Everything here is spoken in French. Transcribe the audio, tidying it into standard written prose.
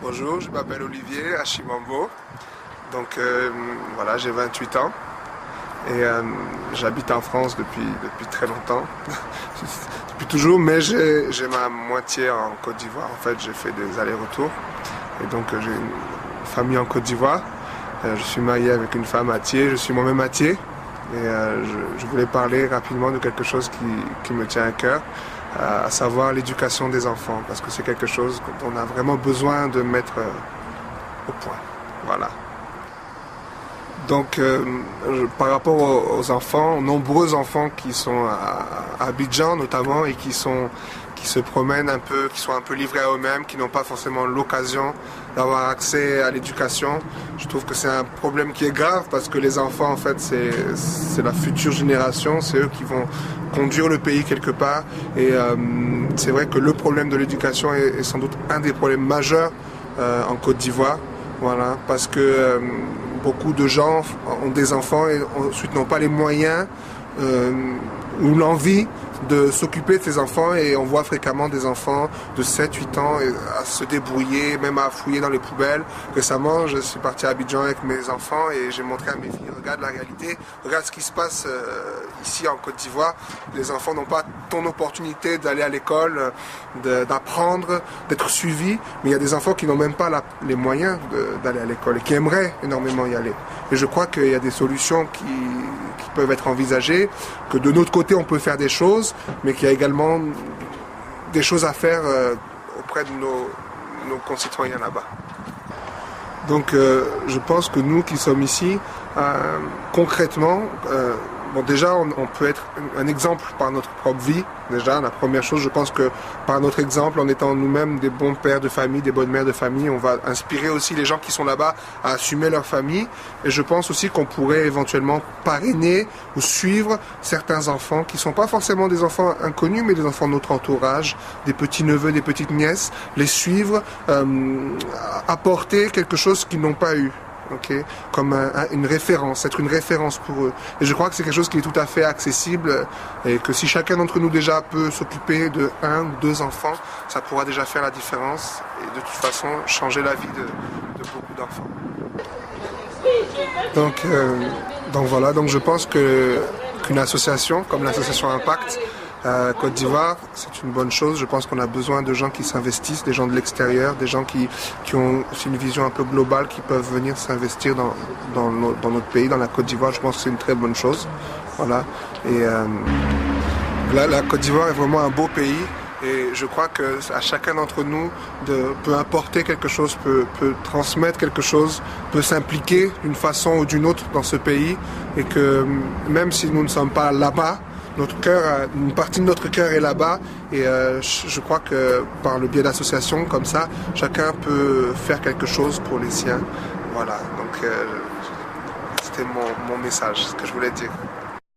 Bonjour, je m'appelle Olivier Achimambo. Donc voilà, j'ai 28 ans et j'habite en France depuis très longtemps. Depuis toujours, mais j'ai ma moitié en Côte d'Ivoire. En fait, j'ai fait des allers-retours et donc j'ai une famille en Côte d'Ivoire. Je suis marié avec une femme à Thiers, je suis moi-même à Thiers. Et je voulais parler rapidement de quelque chose qui me tient à cœur, à savoir l'éducation des enfants, parce que c'est quelque chose qu'on a vraiment besoin de mettre au point. Voilà. Donc, par rapport aux enfants, aux nombreux enfants qui sont à Abidjan notamment et qui se promènent un peu, qui sont un peu livrés à eux-mêmes, qui n'ont pas forcément l'occasion d'avoir accès à l'éducation. Je trouve que c'est un problème qui est grave parce que les enfants, en fait, c'est la future génération, c'est eux qui vont conduire le pays quelque part. Et c'est vrai que le problème de l'éducation est sans doute un des problèmes majeurs en Côte d'Ivoire. Voilà, parce que beaucoup de gens ont des enfants et ensuite n'ont pas les moyens ou l'envie de s'occuper de ces enfants, et on voit fréquemment des enfants de 7-8 ans à se débrouiller, même à fouiller dans les poubelles. Récemment, je suis parti à Abidjan avec mes enfants et j'ai montré à mes filles, regarde la réalité, regarde ce qui se passe ici en Côte d'Ivoire. Les enfants n'ont pas ton opportunité d'aller à l'école, d'apprendre, d'être suivis, mais il y a des enfants qui n'ont même pas les moyens d'aller à l'école et qui aimeraient énormément y aller. Et je crois qu'il y a des solutions qui peuvent être envisagées, que de notre côté on peut faire des choses, mais qu'il y a également des choses à faire auprès de nos concitoyens là-bas. Donc je pense que nous qui sommes ici, concrètement, bon, déjà on peut être un exemple par notre propre vie. Déjà, la première chose, je pense que par notre exemple, en étant nous-mêmes des bons pères de famille, des bonnes mères de famille, on va inspirer aussi les gens qui sont là-bas à assumer leur famille. Et je pense aussi qu'on pourrait éventuellement parrainer ou suivre certains enfants qui ne sont pas forcément des enfants inconnus, mais des enfants de notre entourage, des petits-neveux, des petites-nièces, les suivre, apporter quelque chose qu'ils n'ont pas eu. Okay, comme une référence, être une référence pour eux. Et je crois que c'est quelque chose qui est tout à fait accessible et que si chacun d'entre nous déjà peut s'occuper de 1 ou 2 enfants, ça pourra déjà faire la différence et de toute façon changer la vie de beaucoup d'enfants. Donc voilà, donc je pense qu'une association comme l'association Impact Côte d'Ivoire, c'est une bonne chose. Je pense qu'on a besoin de gens qui s'investissent, des gens de l'extérieur, des gens qui ont aussi une vision un peu globale, qui peuvent venir s'investir dans notre pays, dans la Côte d'Ivoire. Je pense que c'est une très bonne chose. Voilà. Et la Côte d'Ivoire est vraiment un beau pays. Et je crois qu'à chacun d'entre nous, peut apporter quelque chose, peut transmettre quelque chose, peut s'impliquer d'une façon ou d'une autre dans ce pays. Et que même si nous ne sommes pas là-bas, notre cœur, une partie de notre cœur est là-bas, et je crois que par le biais d'associations comme ça, chacun peut faire quelque chose pour les siens. Voilà, donc c'était mon message, ce que je voulais dire.